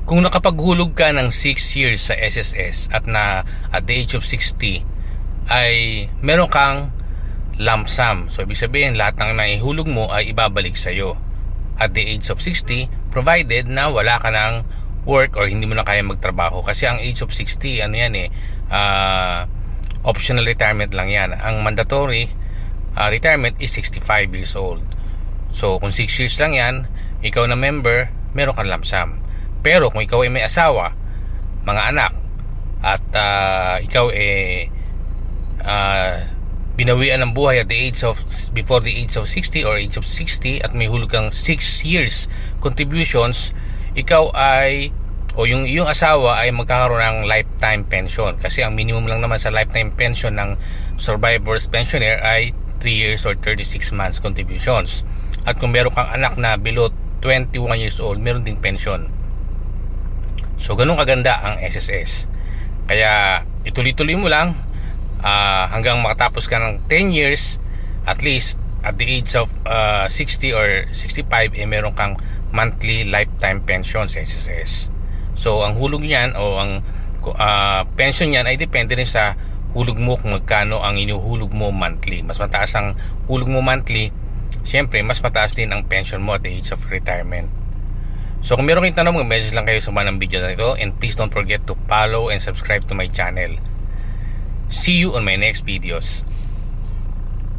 Kung nakapaghulog ka ng 6 years sa SSS at at the age of 60 ay meron kang lump sum. So ibig sabihin lahat ng naihulog mo ay ibabalik sa iyo at the age of 60, provided na wala ka ng work or hindi mo na kaya magtrabaho. Kasi ang age of 60 optional retirement lang yan. Ang mandatory retirement is 65 years old. So kung 6 years lang yan, ikaw na member, meron kang lump sum. Pero kung ikaw ay may asawa, mga anak, at ikaw binawian ng buhay at the age of before the age of 60 or age of 60 at may hulog kang 6 years contributions, ikaw ay yung iyong asawa ay magkakaroon ng lifetime pension. Kasi ang minimum lang naman sa lifetime pension ng survivor's pensioner ay 3 years or 36 months contributions. At kung meron kang anak na below 21 years old, meron ding pension. So ganun kaganda ang SSS. Kaya ituloy-tuloy mo lang hanggang makatapos ka ng 10 years, at least at the age of 60 or 65 meron kang monthly lifetime pension sa SSS. So ang hulog niyan o ang pension niyan ay depende rin sa hulog mo, kung magkano ang inuhulog mo monthly. Mas mataas ang hulog mo monthly, siyempre mas mataas din ang pension mo at the age of retirement. So kung meron kayong tanong, mag-message lang kayo sa mga ng video na ito, and please don't forget to follow and subscribe to my channel. See you on my next videos.